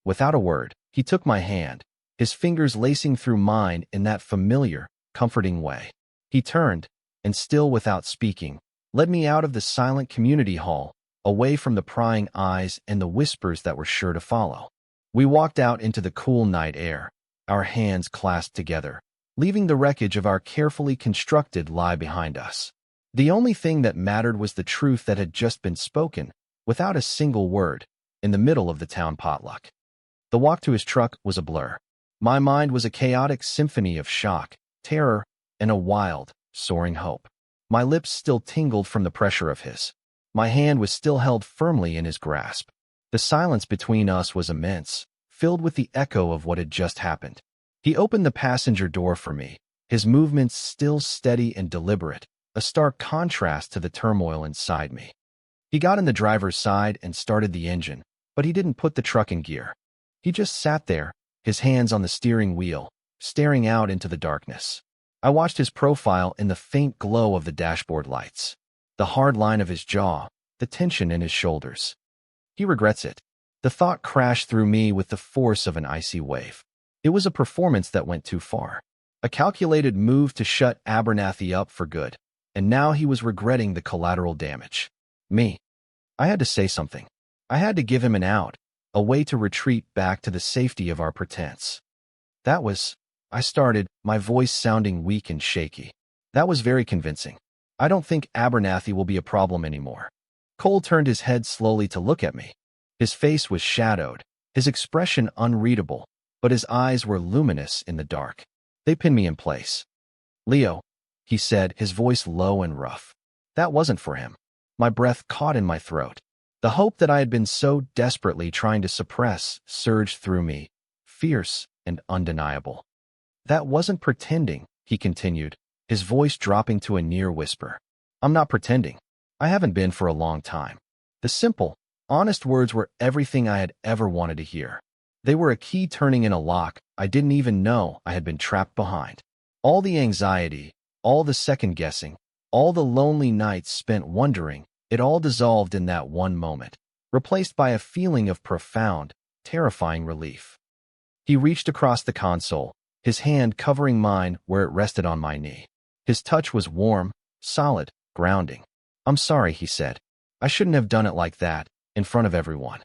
Without a word, he took my hand, his fingers lacing through mine in that familiar, comforting way. He turned, and still without speaking, led me out of the silent community hall, away from the prying eyes and the whispers that were sure to follow. We walked out into the cool night air, our hands clasped together, leaving the wreckage of our carefully constructed lie behind us. The only thing that mattered was the truth that had just been spoken, without a single word, in the middle of the town potluck. The walk to his truck was a blur. My mind was a chaotic symphony of shock, terror, and a wild, soaring hope. My lips still tingled from the pressure of his. My hand was still held firmly in his grasp. The silence between us was immense, filled with the echo of what had just happened. He opened the passenger door for me, his movements still steady and deliberate, a stark contrast to the turmoil inside me. He got in the driver's side and started the engine, but he didn't put the truck in gear. He just sat there, his hands on the steering wheel, staring out into the darkness. I watched his profile in the faint glow of the dashboard lights, the hard line of his jaw, the tension in his shoulders. He regrets it. The thought crashed through me with the force of an icy wave. It was a performance that went too far. A calculated move to shut Abernathy up for good, and now he was regretting the collateral damage. Me. I had to say something. I had to give him an out, a way to retreat back to the safety of our pretense. I started, my voice sounding weak and shaky. That was very convincing. I don't think Abernathy will be a problem anymore. Cole turned his head slowly to look at me. His face was shadowed, his expression unreadable, but his eyes were luminous in the dark. They pinned me in place. "Leo," he said, his voice low and rough. That wasn't for him. My breath caught in my throat. The hope that I had been so desperately trying to suppress surged through me, fierce and undeniable. "That wasn't pretending," he continued, his voice dropping to a near whisper. "I'm not pretending. I haven't been for a long time." The simple, honest words were everything I had ever wanted to hear. They were a key turning in a lock I didn't even know I had been trapped behind. All the anxiety, all the second-guessing, all the lonely nights spent wondering, it all dissolved in that one moment, replaced by a feeling of profound, terrifying relief. He reached across the console, his hand covering mine where it rested on my knee. His touch was warm, solid, grounding. "I'm sorry," he said. "I shouldn't have done it like that, in front of everyone.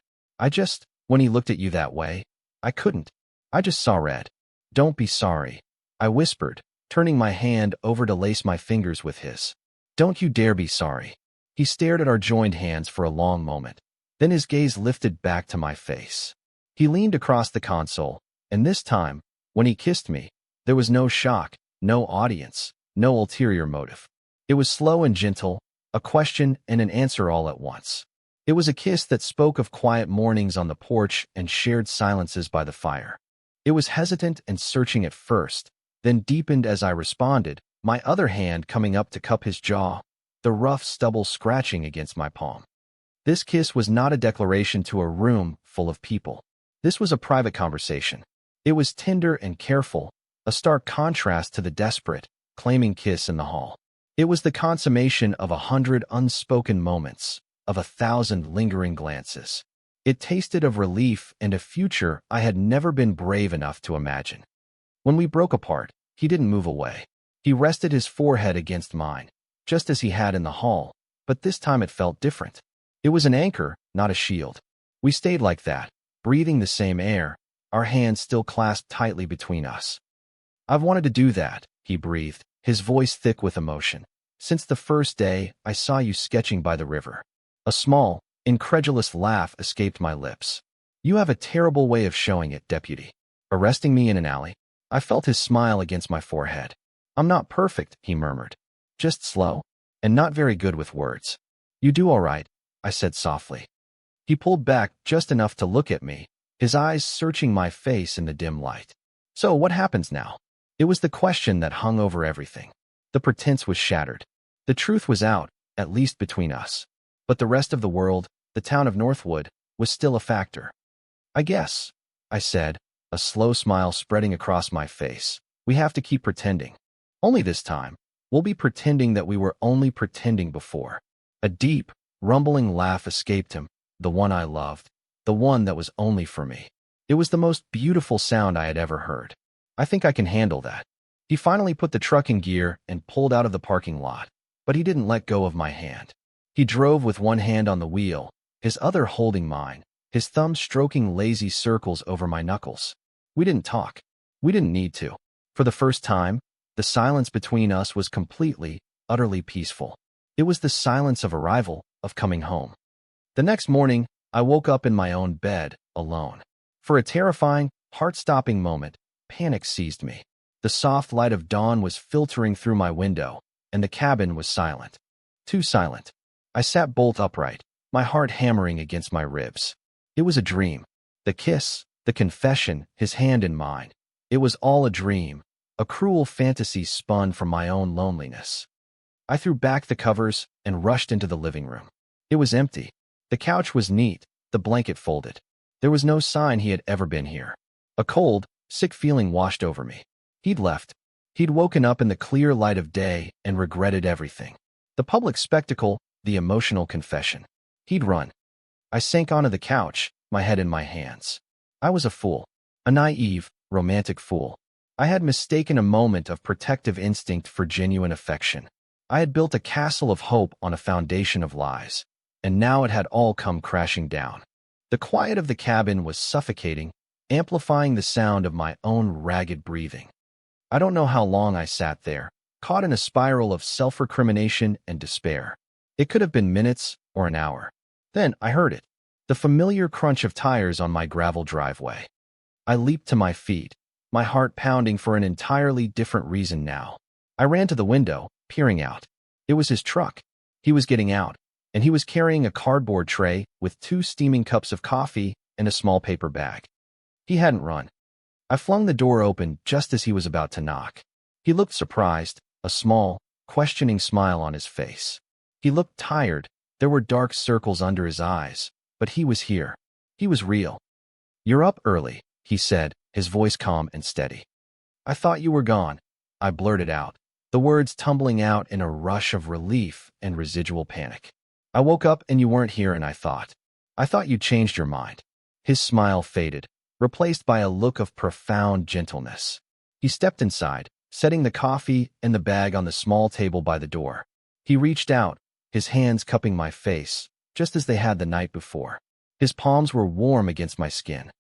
When he looked at you that way, I couldn't. I just saw red." "Don't be sorry," I whispered, turning my hand over to lace my fingers with his. "Don't you dare be sorry." He stared at our joined hands for a long moment. Then his gaze lifted back to my face. He leaned across the console, and this time, when he kissed me, there was no shock, no audience, no ulterior motive. It was slow and gentle, a question and an answer all at once. It was a kiss that spoke of quiet mornings on the porch and shared silences by the fire. It was hesitant and searching at first, then deepened as I responded, my other hand coming up to cup his jaw, the rough stubble scratching against my palm. This kiss was not a declaration to a room full of people. This was a private conversation. It was tender and careful, a stark contrast to the desperate, claiming kiss in the hall. It was the consummation of 100 unspoken moments, of 1,000 lingering glances. It tasted of relief and a future I had never been brave enough to imagine. When we broke apart, he didn't move away. He rested his forehead against mine, just as he had in the hall, but this time it felt different. It was an anchor, not a shield. We stayed like that, breathing the same air, our hands still clasped tightly between us. "I've wanted to do that," he breathed, his voice thick with emotion. "Since the first day I saw you sketching by the river." A small, incredulous laugh escaped my lips. "You have a terrible way of showing it, Deputy." Arresting me in an alley, I felt his smile against my forehead. "I'm not perfect," he murmured. "Just slow, and not very good with words." "You do all right," I said softly. He pulled back just enough to look at me, his eyes searching my face in the dim light. "So what happens now?" It was the question that hung over everything. The pretense was shattered. The truth was out, at least between us. But the rest of the world, the town of Northwood, was still a factor. "I guess," I said, a slow smile spreading across my face. "We have to keep pretending. Only this time, we'll be pretending that we were only pretending before." A deep, rumbling laugh escaped him, the one I loved, the one that was only for me. It was the most beautiful sound I had ever heard. "I think I can handle that." He finally put the truck in gear and pulled out of the parking lot, but he didn't let go of my hand. He drove with one hand on the wheel, his other holding mine, his thumb stroking lazy circles over my knuckles. We didn't talk. We didn't need to. For the first time, the silence between us was completely, utterly peaceful. It was the silence of arrival, of coming home. The next morning, I woke up in my own bed, alone. For a terrifying, heart-stopping moment, panic seized me. The soft light of dawn was filtering through my window, and the cabin was silent. Too silent. I sat bolt upright, my heart hammering against my ribs. It was a dream. The kiss, the confession, his hand in mine. It was all a dream, a cruel fantasy spun from my own loneliness. I threw back the covers and rushed into the living room. It was empty. The couch was neat, the blanket folded. There was no sign he had ever been here. A cold, sick feeling washed over me. He'd left. He'd woken up in the clear light of day and regretted everything. The public spectacle, the emotional confession. He'd run. I sank onto the couch, my head in my hands. I was a fool. A naive, romantic fool. I had mistaken a moment of protective instinct for genuine affection. I had built a castle of hope on a foundation of lies, and now it had all come crashing down. The quiet of the cabin was suffocating, amplifying the sound of my own ragged breathing. I don't know how long I sat there, caught in a spiral of self-recrimination and despair. It could have been minutes or an hour. Then I heard it, the familiar crunch of tires on my gravel driveway. I leaped to my feet, my heart pounding for an entirely different reason now. I ran to the window, peering out. It was his truck. He was getting out, and he was carrying a cardboard tray with 2 steaming cups of coffee and a small paper bag. He hadn't run. I flung the door open just as he was about to knock. He looked surprised, a small, questioning smile on his face. He looked tired. There were dark circles under his eyes, but he was here. He was real. "You're up early," he said, his voice calm and steady. "I thought you were gone," I blurted out, the words tumbling out in a rush of relief and residual panic. "I woke up and you weren't here and I thought you changed your mind." His smile faded, replaced by a look of profound gentleness. He stepped inside, setting the coffee and the bag on the small table by the door. He reached out, his hands cupping my face, just as they had the night before. His palms were warm against my skin.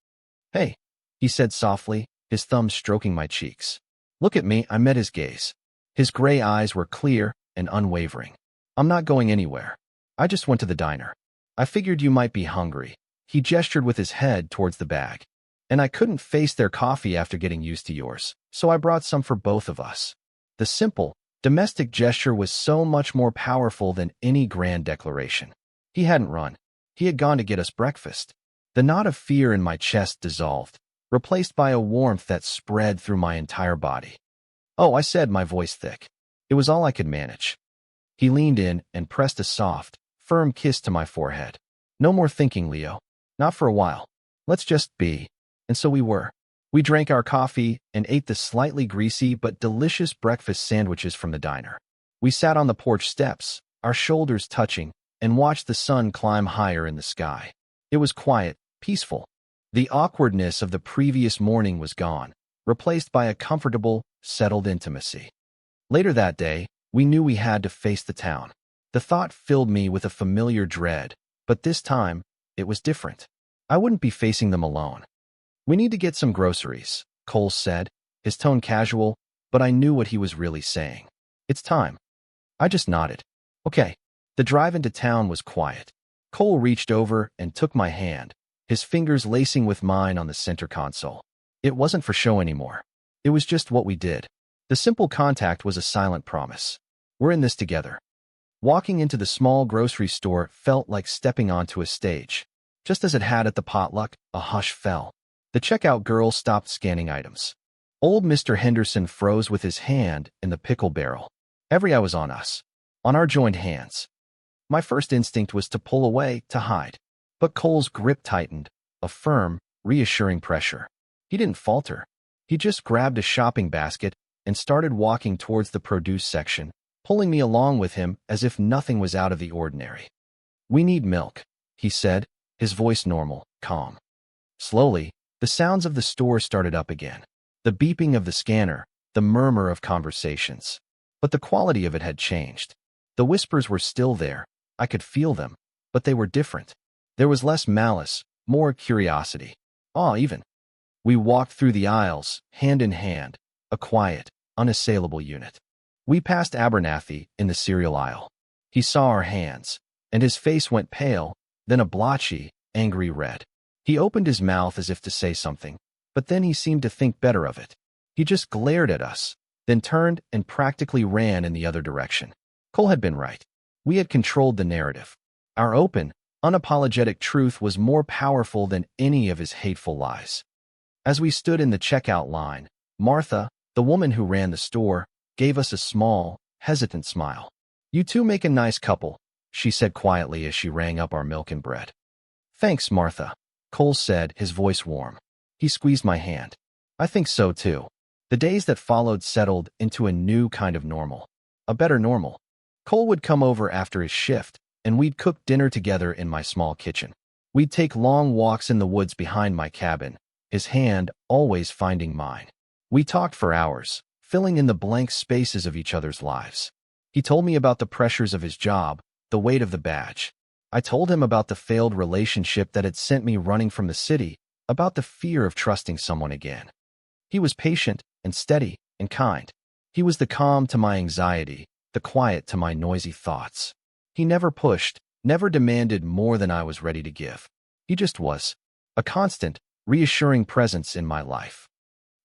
"Hey," he said softly, his thumb stroking my cheeks. "Look at me." I met his gaze. His gray eyes were clear and unwavering. "I'm not going anywhere. I just went to the diner. I figured you might be hungry." He gestured with his head towards the bag. "And I couldn't face their coffee after getting used to yours, so I brought some for both of us." The simple, domestic gesture was so much more powerful than any grand declaration. He hadn't run. He had gone to get us breakfast. The knot of fear in my chest dissolved, replaced by a warmth that spread through my entire body. "Oh," I said, my voice thick. It was all I could manage. He leaned in and pressed a soft, firm kiss to my forehead. "No more thinking, Leo. Not for a while. Let's just be." And so we were. We drank our coffee and ate the slightly greasy but delicious breakfast sandwiches from the diner. We sat on the porch steps, our shoulders touching, and watched the sun climb higher in the sky. It was quiet, peaceful. The awkwardness of the previous morning was gone, replaced by a comfortable, settled intimacy. Later that day, we knew we had to face the town. The thought filled me with a familiar dread, but this time, it was different. I wouldn't be facing them alone. "We need to get some groceries," Cole said, his tone casual, but I knew what he was really saying. "It's time." I just nodded. "Okay." The drive into town was quiet. Cole reached over and took my hand, his fingers lacing with mine on the center console. It wasn't for show anymore. It was just what we did. The simple contact was a silent promise. We're in this together. Walking into the small grocery store felt like stepping onto a stage. Just as it had at the potluck, a hush fell. The checkout girl stopped scanning items. Old Mr. Henderson froze with his hand in the pickle barrel. Every eye was on us, on our joined hands. My first instinct was to pull away, to hide. But Cole's grip tightened, a firm, reassuring pressure. He didn't falter. He just grabbed a shopping basket and started walking towards the produce section, pulling me along with him as if nothing was out of the ordinary. "We need milk," he said, his voice normal, calm. Slowly, the sounds of the store started up again. The beeping of the scanner, the murmur of conversations. But the quality of it had changed. The whispers were still there. I could feel them, but they were different. There was less malice, more curiosity. Awe, even. We walked through the aisles, hand in hand, a quiet, unassailable unit. We passed Abernathy in the cereal aisle. He saw our hands, and his face went pale, then a blotchy, angry red. He opened his mouth as if to say something, but then he seemed to think better of it. He just glared at us, then turned and practically ran in the other direction. Cole had been right. We had controlled the narrative. Our open, unapologetic truth was more powerful than any of his hateful lies. As we stood in the checkout line, Martha, the woman who ran the store, gave us a small, hesitant smile. "You two make a nice couple," she said quietly as she rang up our milk and bread. "Thanks, Martha," Cole said, his voice warm. He squeezed my hand. "I think so, too." The days that followed settled into a new kind of normal. A better normal. Cole would come over after his shift, and we'd cook dinner together in my small kitchen. We'd take long walks in the woods behind my cabin, his hand always finding mine. We talked for hours, filling in the blank spaces of each other's lives. He told me about the pressures of his job, the weight of the badge. I told him about the failed relationship that had sent me running from the city, about the fear of trusting someone again. He was patient and steady and kind. He was the calm to my anxiety, the quiet to my noisy thoughts. He never pushed, never demanded more than I was ready to give. He just was, a constant, reassuring presence in my life.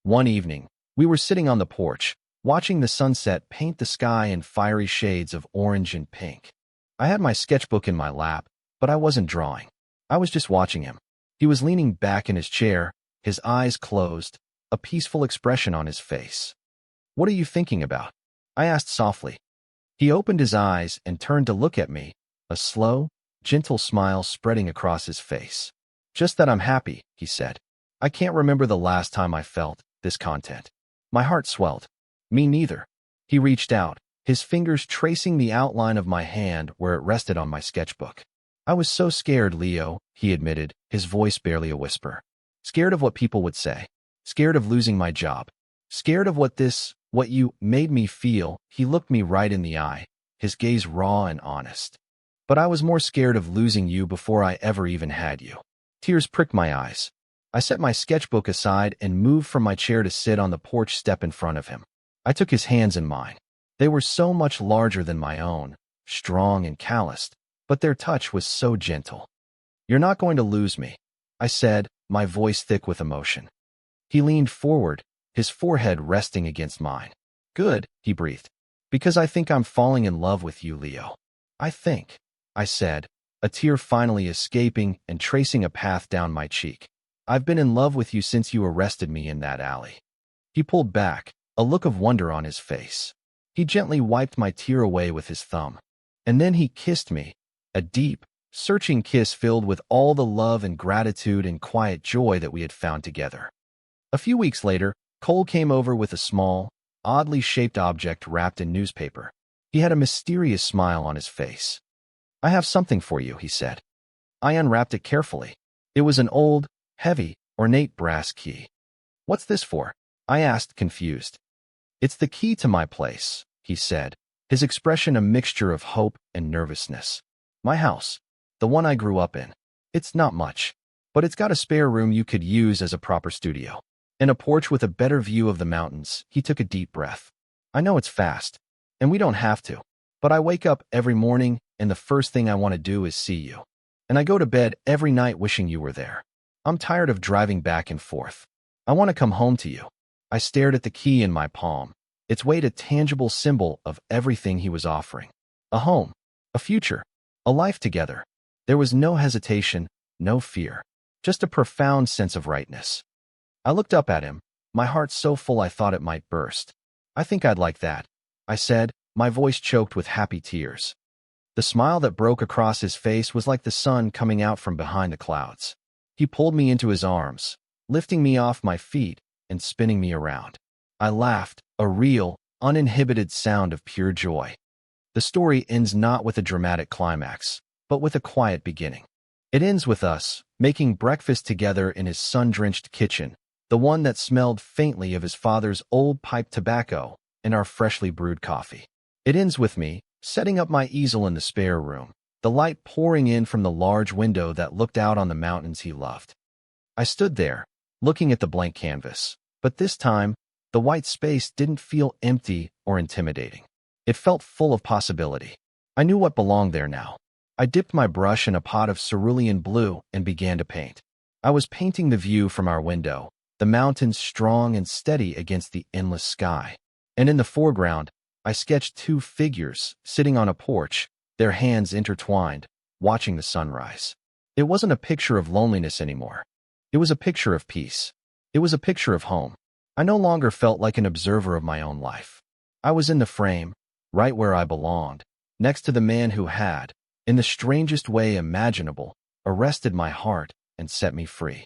One evening, we were sitting on the porch, watching the sunset paint the sky in fiery shades of orange and pink. I had my sketchbook in my lap, but I wasn't drawing. I was just watching him. He was leaning back in his chair, his eyes closed, a peaceful expression on his face. "What are you thinking about?" I asked softly. He opened his eyes and turned to look at me, a slow, gentle smile spreading across his face. "Just that I'm happy," he said. "I can't remember the last time I felt this content." My heart swelled. "Me neither." He reached out, his fingers tracing the outline of my hand where it rested on my sketchbook. "I was so scared, Leo," he admitted, his voice barely a whisper. "Scared of what people would say. Scared of losing my job. Scared of what you made me feel." He looked me right in the eye, his gaze raw and honest. "But I was more scared of losing you before I ever even had you." Tears pricked my eyes. I set my sketchbook aside and moved from my chair to sit on the porch step in front of him. I took his hands in mine. They were so much larger than my own, strong and calloused, but their touch was so gentle. "You're not going to lose me," I said, my voice thick with emotion. He leaned forward, his forehead resting against mine. "Good," he breathed. "Because I think I'm falling in love with you, Leo." "I think," I said, a tear finally escaping and tracing a path down my cheek. "I've been in love with you since you arrested me in that alley." He pulled back, a look of wonder on his face. He gently wiped my tear away with his thumb. And then he kissed me, a deep, searching kiss filled with all the love and gratitude and quiet joy that we had found together. A few weeks later, Cole came over with a small, oddly shaped object wrapped in newspaper. He had a mysterious smile on his face. "I have something for you," he said. I unwrapped it carefully. It was an old, heavy, ornate brass key. "What's this for?" I asked, confused. "It's the key to my place," he said, his expression a mixture of hope and nervousness. My house, the one I grew up in. It's not much, but it's got a spare room you could use as a proper studio. And a porch with a better view of the mountains. He took a deep breath. I know it's fast, and we don't have to, but I wake up every morning and the first thing I want to do is see you. And I go to bed every night wishing you were there. I'm tired of driving back and forth. I want to come home to you. I stared at the key in my palm, its weight a tangible symbol of everything he was offering. A home, a future, a life together. There was no hesitation, no fear, just a profound sense of rightness. I looked up at him, my heart so full I thought it might burst. I think I'd like that, I said, my voice choked with happy tears. The smile that broke across his face was like the sun coming out from behind the clouds. He pulled me into his arms, lifting me off my feet and spinning me around. I laughed, a real, uninhibited sound of pure joy. The story ends not with a dramatic climax, but with a quiet beginning. It ends with us making breakfast together in his sun-drenched kitchen, the one that smelled faintly of his father's old pipe tobacco and our freshly brewed coffee. It ends with me setting up my easel in the spare room, the light pouring in from the large window that looked out on the mountains he loved. I stood there, looking at the blank canvas, but this time, the white space didn't feel empty or intimidating. It felt full of possibility. I knew what belonged there now. I dipped my brush in a pot of cerulean blue and began to paint. I was painting the view from our window, the mountains strong and steady against the endless sky. And in the foreground, I sketched two figures sitting on a porch, their hands intertwined, watching the sunrise. It wasn't a picture of loneliness anymore. It was a picture of peace. It was a picture of home. I no longer felt like an observer of my own life. I was in the frame, right where I belonged, next to the man who had, in the strangest way imaginable, arrested my heart and set me free.